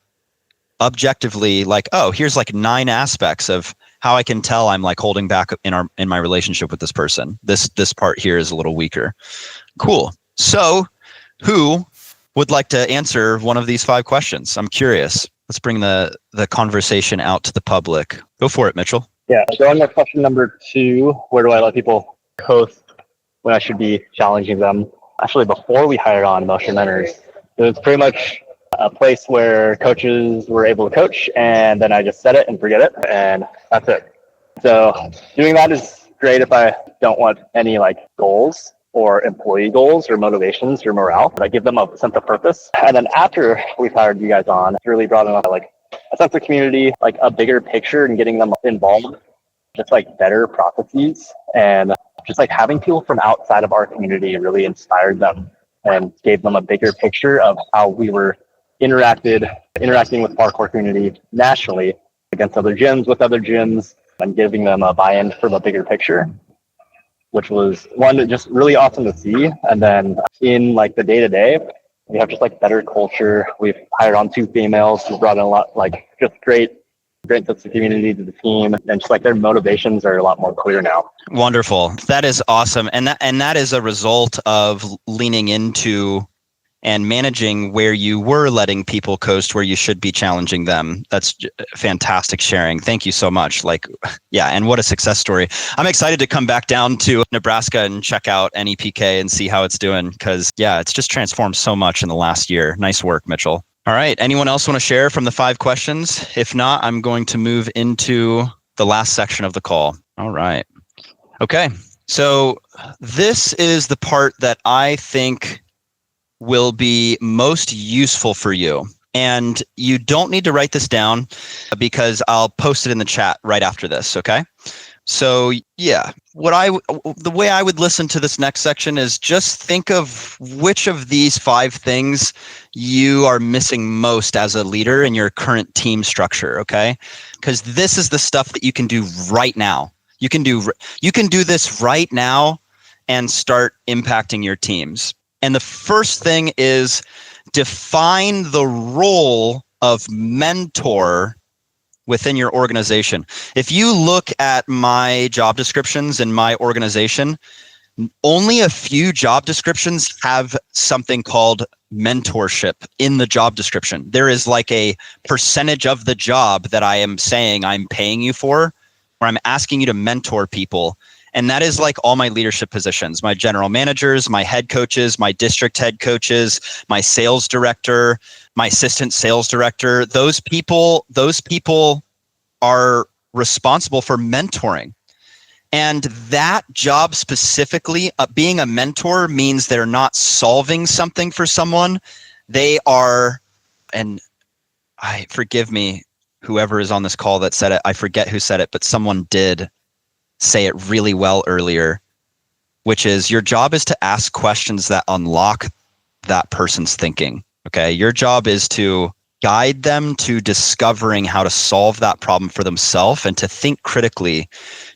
[SPEAKER 1] objectively, like, oh, here's like 9 aspects of how I can tell I'm like holding back in my relationship with this person. This part here is a little weaker. Cool. So who would like to answer one of these 5 questions? I'm curious. Let's bring the conversation out to the public. Go for it, Mitchell.
[SPEAKER 6] Yeah, so on to question number 2, where do I let people coast when I should be challenging them? Actually, before we hired on Motion Mentors, it was pretty much a place where coaches were able to coach, and then I just set it and forget it, and that's it. So doing that is great if I don't want any like goals or employee goals or motivations or morale, but I give them a sense of purpose. And then after we've hired you guys on, it's really brought in like a sense of community, like a bigger picture and getting them involved, just like better processes. And just like having people from outside of our community really inspired them and gave them a bigger picture of how we were interacting with parkour community nationally against other gyms, with other gyms, and giving them a buy-in from a bigger picture, which was one just really awesome to see. And then in like the day-to-day, we have just like better culture. We've hired on 2 females who brought in a lot, like just great sense of community to the team, and just like their motivations are a lot more clear now.
[SPEAKER 1] Wonderful. That is awesome. And that is a result of leaning into and managing where you were letting people coast, where you should be challenging them. That's fantastic sharing. Thank you so much. Like, yeah, and what a success story. I'm excited to come back down to Nebraska and check out NEPK and see how it's doing, because, yeah, it's just transformed so much in the last year. Nice work, Mitchell. All right. Anyone else want to share from the 5 questions? If not, I'm going to move into the last section of the call. All right. Okay. So this is the part that I think will be most useful for you. And you don't need to write this down because I'll post it in the chat right after this, okay? So yeah, the way I would listen to this next section is just think of which of these 5 things you are missing most as a leader in your current team structure, okay? Because this is the stuff that you can do right now. You can do this right now and start impacting your teams. And the first thing is define the role of mentor within your organization. If you look at my job descriptions in my organization, only a few job descriptions have something called mentorship in the job description. There is like a percentage of the job that I am saying I'm paying you for, where I'm asking you to mentor people. And that is like all my leadership positions, my general managers, my head coaches, my district head coaches, my sales director, my assistant sales director. Those people are responsible for mentoring. And that job specifically, being a mentor, means they're not solving something for someone. They are, and forgive me, whoever is on this call that said it, I forget who said it, but someone did say it really well earlier, which is your job is to ask questions that unlock that person's thinking. Okay. Your job is to guide them to discovering how to solve that problem for themselves and to think critically,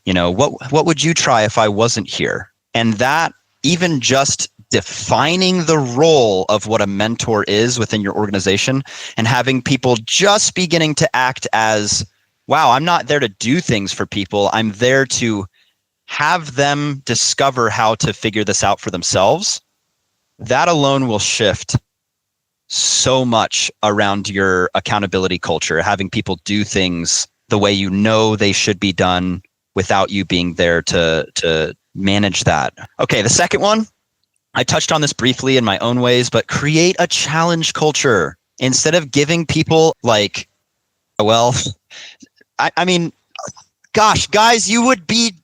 [SPEAKER 1] what would you try if I wasn't here? And that, even just defining the role of what a mentor is within your organization and having people just beginning to act as, wow, I'm not there to do things for people. I'm there to have them discover how to figure this out for themselves. That alone will shift so much around your accountability culture, having people do things the way they should be done without you being there to manage that. Okay, the second one, I touched on this briefly in my own ways, but create a challenge culture. Instead of giving people gosh, guys,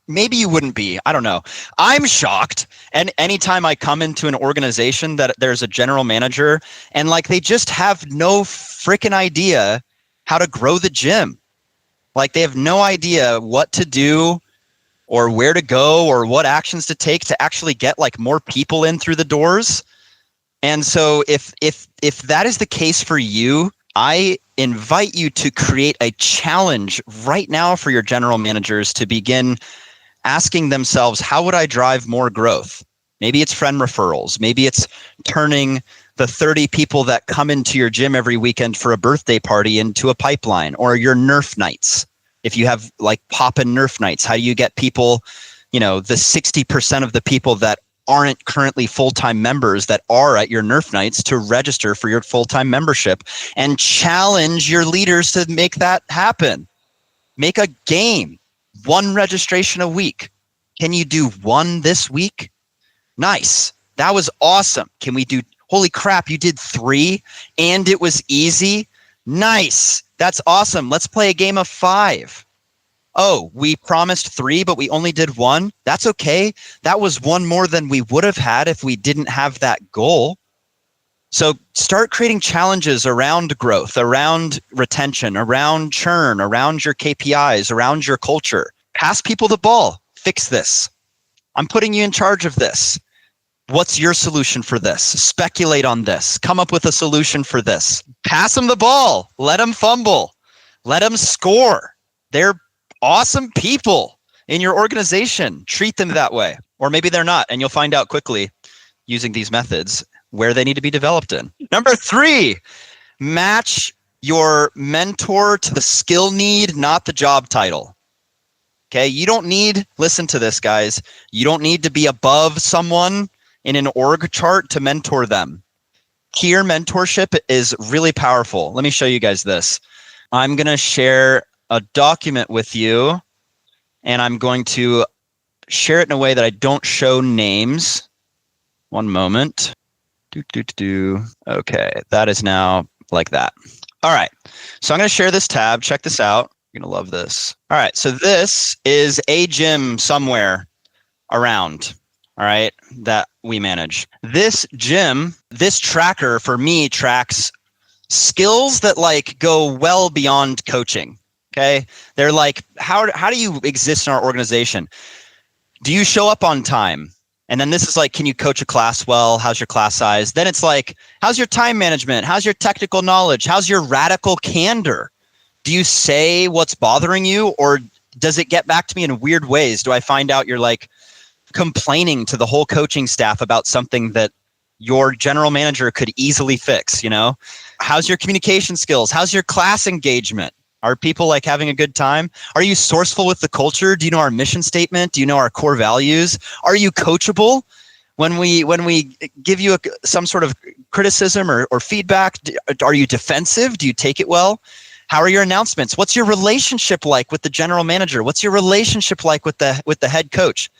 [SPEAKER 1] maybe you wouldn't be, I don't know. I'm shocked. And anytime I come into an organization that there's a general manager and they just have no freaking idea how to grow the gym. They have no idea what to do or where to go or what actions to take to actually get more people in through the doors. And so if that is the case for you, I invite you to create a challenge right now for your general managers to begin asking themselves, how would I drive more growth? Maybe it's friend referrals. Maybe it's turning the 30 people that come into your gym every weekend for a birthday party into a pipeline, or your Nerf nights. If you have pop-in Nerf nights, how do you get people, the 60% of the people that aren't currently full-time members that are at your Nerf nights to register for your full-time membership, and challenge your leaders to make that happen. Make a game, 1 registration a week. Can you do 1 this week? Nice. That was awesome. Can we do, holy crap, you did 3 and it was easy? Nice. That's awesome. Let's play a game of 5. Oh, we promised 3, but we only did 1. That's okay. That was 1 more than we would have had if we didn't have that goal. So start creating challenges around growth, around retention, around churn, around your KPIs, around your culture. Pass people the ball. Fix this. I'm putting you in charge of this. What's your solution for this? Speculate on this. Come up with a solution for this. Pass them the ball. Let them fumble. Let them score. They're awesome people in your organization. Treat them that way. Or maybe they're not, and you'll find out quickly using these methods where they need to be developed in. Number 3, match your mentor to the skill need, not the job title. Okay, you don't need, listen to this, guys, you don't need to be above someone in an org chart to mentor them. Peer mentorship is really powerful. Let me show you guys this. I'm going to share a document with you, and I'm going to share it in a way that I don't show names. One moment. Okay, that is now like that. All right, so I'm going to share this tab. Check this out. You're going to love this. All right, so this is a gym somewhere around, all right, that we manage. This gym, this tracker for me tracks skills that go well beyond coaching. Okay, they're how do you exist in our organization? Do you show up on time? And then this is can you coach a class well? How's your class size? Then it's how's your time management? How's your technical knowledge? How's your radical candor? Do you say what's bothering you, or does it get back to me in weird ways? Do I find out you're complaining to the whole coaching staff about something that your general manager could easily fix? How's your communication skills? How's your class engagement? Are people having a good time? Are you sourceful with the culture? Do you know our mission statement? Do you know our core values? Are you coachable? When we give you some sort of criticism or feedback, are you defensive? Do you take it well? How are your announcements? What's your relationship like with the general manager? What's your relationship like with the head coach?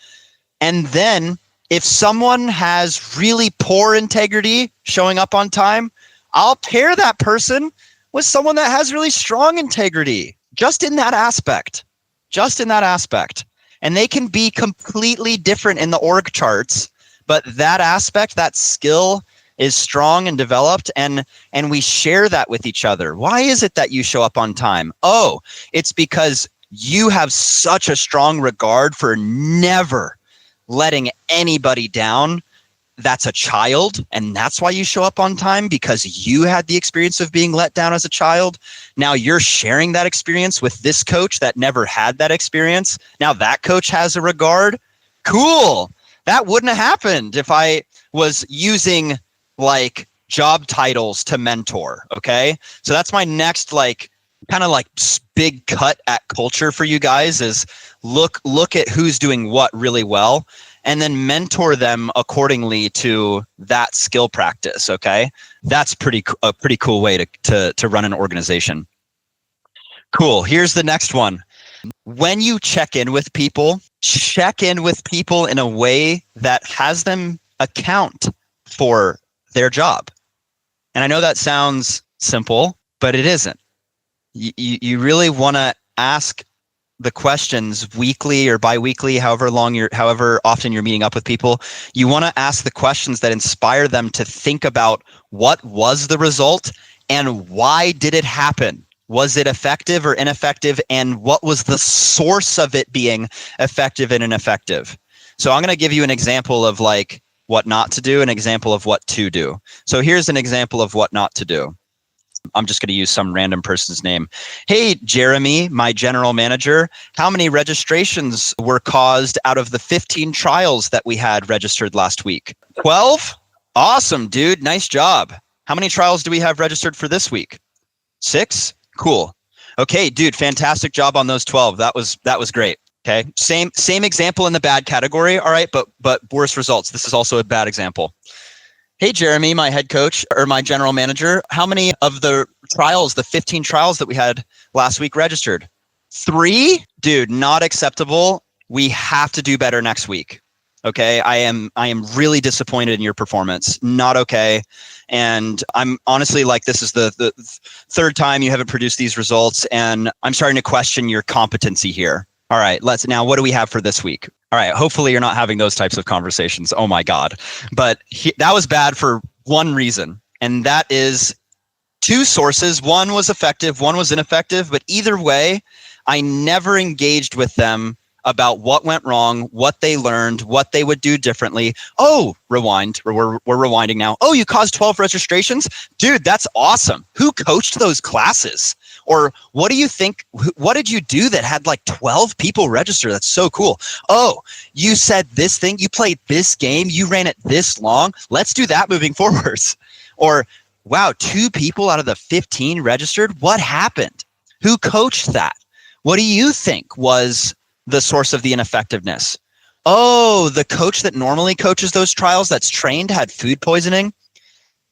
[SPEAKER 1] And then if someone has really poor integrity showing up on time, I'll pair that person with someone that has really strong integrity, just in that aspect. And they can be completely different in the org charts, but that aspect, that skill, is strong and developed, and we share that with each other. Why is it that you show up on time? Oh, it's because you have such a strong regard for never letting anybody down. That's a child, and that's why you show up on time, because you had the experience of being let down as a child. Now you're sharing that experience with this coach that never had that experience. Now that coach has a regard. Cool. That wouldn't have happened if I was using like job titles to mentor. Okay. So that's my next kind of big cut at culture for you guys is look at who's doing what really well, and then mentor them accordingly to that skill practice. Okay. That's a pretty cool way to run an organization. Cool. Here's the next one. When you check in with people in a way that has them account for their job. And I know that sounds simple, but it isn't. You really want to ask the questions weekly or bi-weekly, however often you're meeting up with people. You want to ask the questions that inspire them to think about what was the result and why did it happen? Was it effective or ineffective? And what was the source of it being effective and ineffective? So I'm going to give you an example of what not to do, an example of what to do. So here's an example of what not to do. I'm just going to use some random person's name. Hey, Jeremy, my general manager, how many registrations were caused out of the 15 trials that we had registered last week? 12? Awesome, dude. Nice job. How many trials do we have registered for this week? 6? Cool. Okay, dude, fantastic job on those 12. That was great. Okay. Same example in the bad category. All right, but worse results. This is also a bad example. Hey, Jeremy, my head coach or my general manager, how many of the 15 trials that we had last week registered? 3? Dude, not acceptable. We have to do better next week. Okay. I am really disappointed in your performance. Not okay. And I'm honestly this is the third time you haven't produced these results, and I'm starting to question your competency here. All right, now what do we have for this week? All right, hopefully you're not having those types of conversations. Oh my God. But that was bad for one reason, and that is 2 sources. One was effective, one was ineffective, but either way, I never engaged with them about what went wrong, what they learned, what they would do differently. Oh, rewind. We're rewinding now. Oh, you caused 12 registrations? Dude, that's awesome. Who coached those classes? Or what do you think? What did you do that had 12 people register? That's so cool. Oh, you said this thing, you played this game, you ran it this long. Let's do that moving forwards. Or, wow, 2 people out of the 15 registered. What happened? Who coached that? What do you think was the source of the ineffectiveness? Oh, the coach that normally coaches those trials that's trained had food poisoning.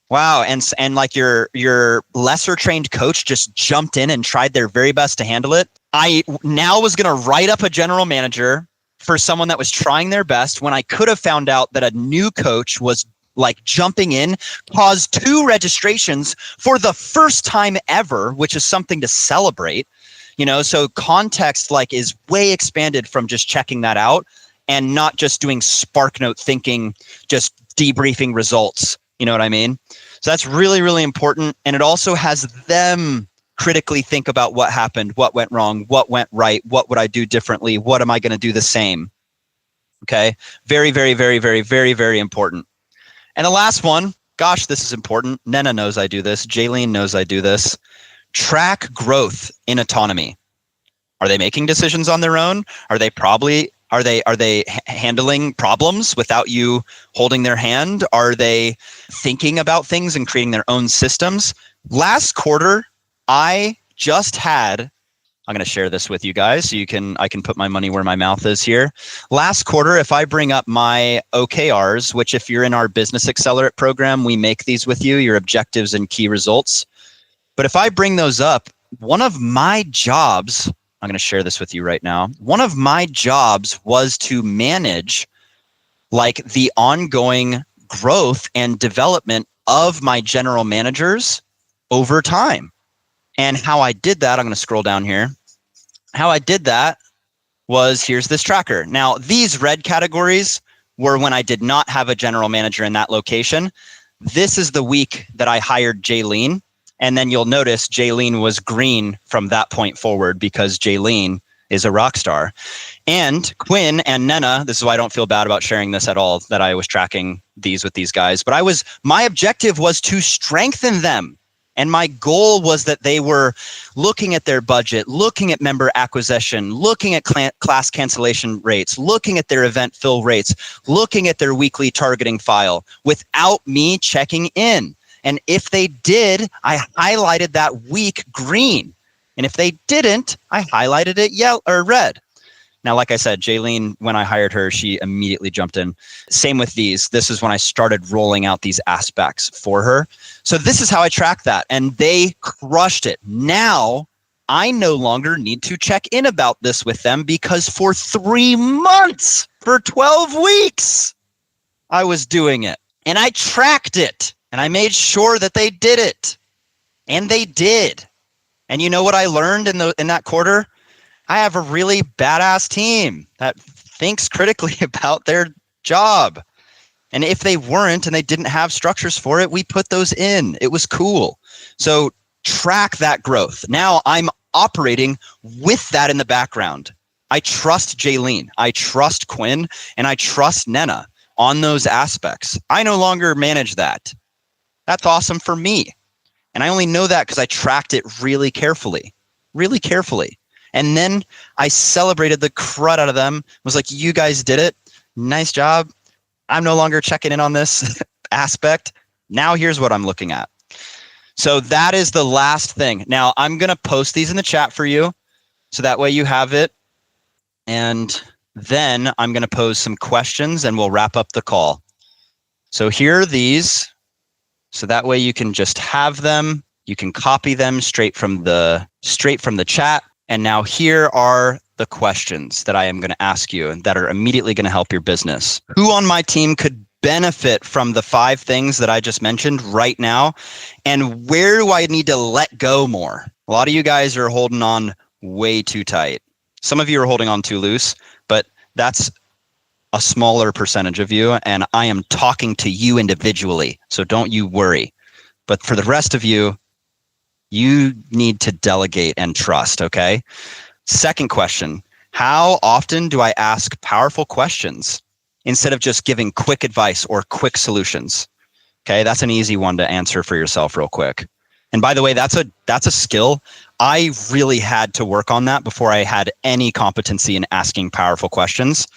[SPEAKER 1] Wow, and your lesser trained coach just jumped in and tried their very best to handle it. I now was going to write up a general manager for someone that was trying their best when I could have found out that a new coach was jumping in, caused 2 registrations for the first time ever, which is something to celebrate. So context is way expanded from just checking that out and not just doing SparkNote thinking, just debriefing results. You know what I mean? So that's really, really important. And it also has them critically think about what happened, what went wrong, what went right, what would I do differently, what am I going to do the same? Okay. Very, very, very, very, very, very important. And the last one, gosh, this is important. Nena knows I do this. Jaylene knows I do this. Track growth in autonomy. Are they making decisions on their own? Are they handling problems without you holding their hand? Are they thinking about things and creating their own systems? Last quarter, I just had, I'm going to share this with you guys so I can put my money where my mouth is here. Last quarter, if I bring up my OKRs, which if you're in our Business Accelerate program, we make these with you, your objectives and key results. But if I bring those up, one of my jobs, I'm going to share this with you right now. One of my jobs was to manage the ongoing growth and development of my general managers over time. And how I did that, I'm going to scroll down here. How I did that was, here's this tracker. Now, these red categories were when I did not have a general manager in that location. This is the week that I hired Jaylene. And then you'll notice Jaylene was green from that point forward because Jaylene is a rock star. And Quinn and Nenna, this is why I don't feel bad about sharing this at all, that I was tracking these with these guys. But my objective was to strengthen them. And my goal was that they were looking at their budget, looking at member acquisition, looking at class cancellation rates, looking at their event fill rates, looking at their weekly targeting file without me checking in. And if they did, I highlighted that week green. And if they didn't, I highlighted it yellow or red. Now, like I said, Jaylene, when I hired her, she immediately jumped in. Same with these. This is when I started rolling out these aspects for her. So this is how I track that. And they crushed it. Now, I no longer need to check in about this with them because for 3 months, for 12 weeks, I was doing it. And I tracked it. And I made sure that they did it. And they did. And you know what I learned in that quarter? I have a really badass team that thinks critically about their job. And if they weren't and they didn't have structures for it, we put those in. It was cool. So track that growth. Now I'm operating with that in the background. I trust Jaylene, I trust Quinn, and I trust Nenna on those aspects. I no longer manage that. That's awesome for me. And I only know that because I tracked it really carefully. And then I celebrated the crud out of them. Was like, you guys did it. Nice job. I'm no longer checking in on this aspect. Now here's what I'm looking at. So that is the last thing. Now I'm going to post these in the chat for you. So that way you have it. And then I'm going to pose some questions and we'll wrap up the call. So here are these. So that way you can just have them. You can copy them straight from the chat. And now here are the questions that I am going to ask you and that are immediately going to help your business. Who on my team could benefit from the 5 things that I just mentioned right now? And where do I need to let go more? A lot of you guys are holding on way too tight. Some of you are holding on too loose, but that's a smaller percentage of you. And I am talking to you individually. So don't you worry. But for the rest of you, you need to delegate and trust, okay? Second question, how often do I ask powerful questions instead of just giving quick advice or quick solutions? Okay, that's an easy one to answer for yourself real quick. And by the way, that's a skill. I really had to work on that before I had any competency in asking powerful questions.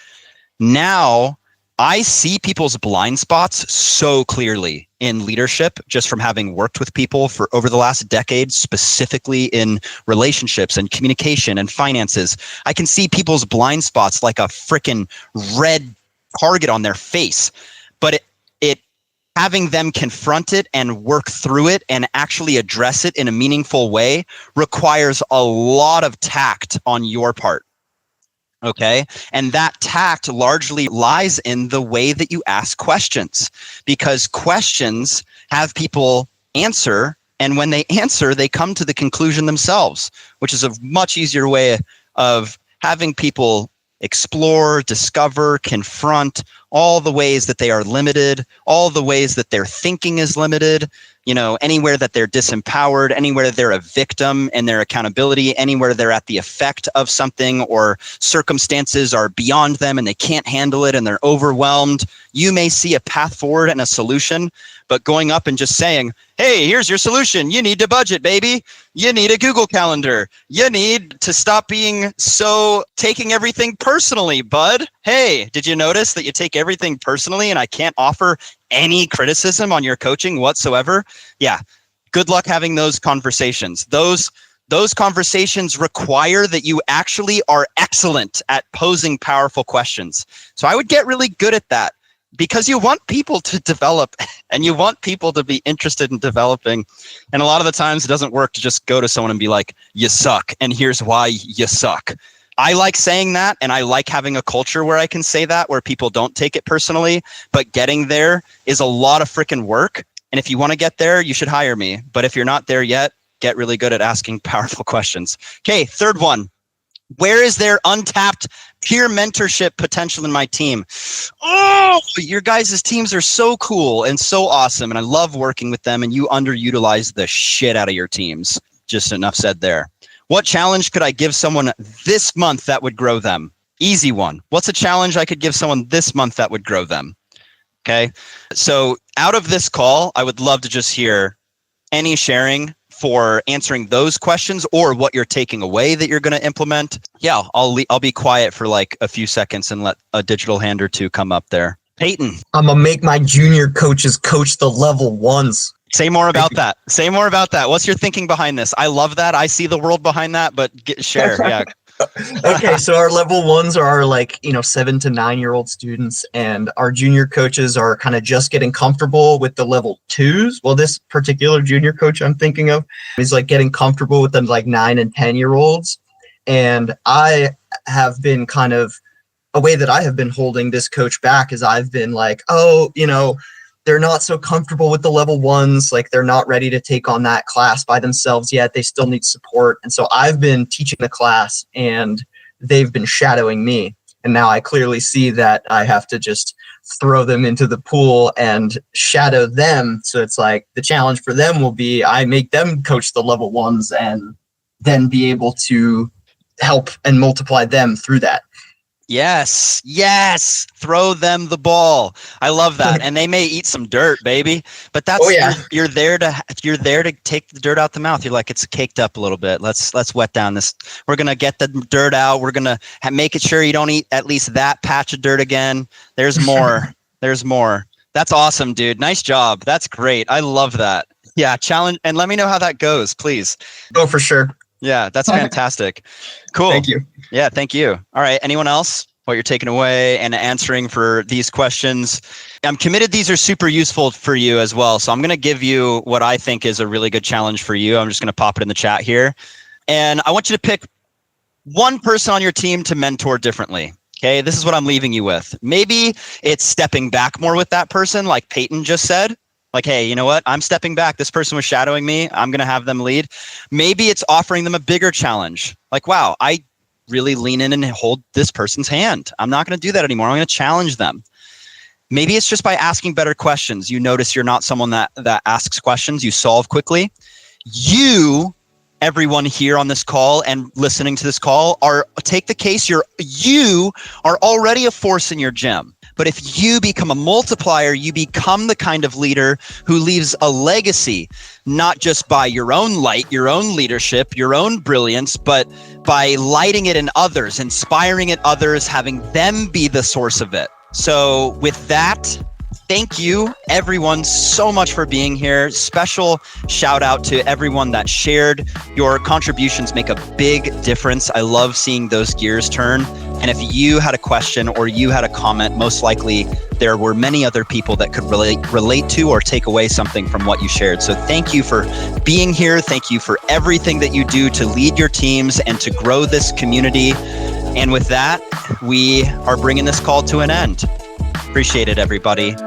[SPEAKER 1] Now, I see people's blind spots so clearly in leadership just from having worked with people for over the last decade, specifically in relationships and communication and finances. I can see people's blind spots like a freaking red target on their face, but it having them confront it and work through it and actually address it in a meaningful way requires a lot of tact on your part. Okay. And that tact largely lies in the way that you ask questions, because questions have people answer. And when they answer, they come to the conclusion themselves, which is a much easier way of having people explore, discover, confront all the ways that they are limited, all the ways that their thinking is limited, anywhere that they're disempowered, anywhere they're a victim in their accountability, anywhere they're at the effect of something or circumstances are beyond them and they can't handle it and they're overwhelmed. You may see a path forward and a solution, but going up and just saying, hey, here's your solution. You need to budget, baby. You need a Google Calendar. You need to stop being so taking everything personally, bud. Hey, did you notice that you take everything personally and I can't offer any criticism on your coaching whatsoever? Yeah. Good luck having those conversations. Those conversations require that you actually are excellent at posing powerful questions. So I would get really good at that, because you want people to develop and you want people to be interested in developing. And a lot of the times it doesn't work to just go to someone and be like, you suck, and here's why you suck. I like saying that, and I like having a culture where I can say that, where people don't take it personally, but getting there is a lot of freaking work. And if you want to get there, you should hire me. But if you're not there yet, get really good at asking powerful questions. Okay, third one. Where is there untapped peer mentorship potential in my team? Oh, your guys' teams are so cool and so awesome. And I love working with them, and you underutilize the shit out of your teams. Just enough said there. What challenge could I give someone this month that would grow them? Easy one. What's a challenge I could give someone this month that would grow them? Okay. So out of this call, I would love to just hear any sharing for answering those questions or what you're taking away that you're going to implement. Yeah, I'll be quiet for like a few seconds and let a digital hand or two come up there. Peyton.
[SPEAKER 3] I'm going to make my junior coaches coach the level ones.
[SPEAKER 1] Say more about that. Say more about that. What's your thinking behind this? I love that. I see the world behind that, but share. Yeah.
[SPEAKER 3] Okay, so our level ones are our 7 to 9 year old students, and our junior coaches are kind of just getting comfortable with the level twos. Well, this particular junior coach I'm thinking of is like getting comfortable with them 9 and 10 year olds. And I have been kind of a way that I have been holding this coach back is I've been like, they're not so comfortable with the level ones. Like they're not ready to take on that class by themselves yet. They still need support. And so I've been teaching the class and they've been shadowing me. And now I clearly see that I have to just throw them into the pool and shadow them. So it's like the challenge for them will be I make them coach the level ones and then be able to help and multiply them through that.
[SPEAKER 1] Yes. Throw them the ball. I love that. And they may eat some dirt, baby, but that's, you're there to take the dirt out the mouth. You're like, it's caked up a little bit. Let's wet down this. We're going to get the dirt out. We're going to make it sure you don't eat at least that patch of dirt again. There's more. There's more. That's awesome, dude. Nice job. That's great. I love that. Yeah. Challenge. And let me know how that goes, please.
[SPEAKER 3] Oh, for sure.
[SPEAKER 1] Yeah, that's fantastic. Cool.
[SPEAKER 3] Thank you.
[SPEAKER 1] Yeah, thank you. All right. Anyone else? What you're taking away and answering for these questions? I'm committed these are super useful for you as well. So I'm going to give you what I think is a really good challenge for you. I'm just going to pop it in the chat here. And I want you to pick one person on your team to mentor differently. Okay, this is what I'm leaving you with. Maybe it's stepping back more with that person, like Peyton just said. Like, hey, you know what? I'm stepping back. This person was shadowing me. I'm going to have them lead. Maybe it's offering them a bigger challenge. Like, wow, I really lean in and hold this person's hand. I'm not going to do that anymore. I'm going to challenge them. Maybe it's just by asking better questions. You notice you're not someone that asks questions. You solve quickly. You, everyone here on this call and listening to this call, take the case. You are already a force in your gym. But if you become a multiplier, you become the kind of leader who leaves a legacy, not just by your own light, your own leadership, your own brilliance, but by lighting it in others, inspiring it others, having them be the source of it. So with that, thank you everyone so much for being here. Special shout out to everyone that shared. Your contributions make a big difference. I love seeing those gears turn. And if you had a question or you had a comment, most likely there were many other people that could relate to or take away something from what you shared. So thank you for being here. Thank you for everything that you do to lead your teams and to grow this community. And with that, we are bringing this call to an end. Appreciate it, everybody.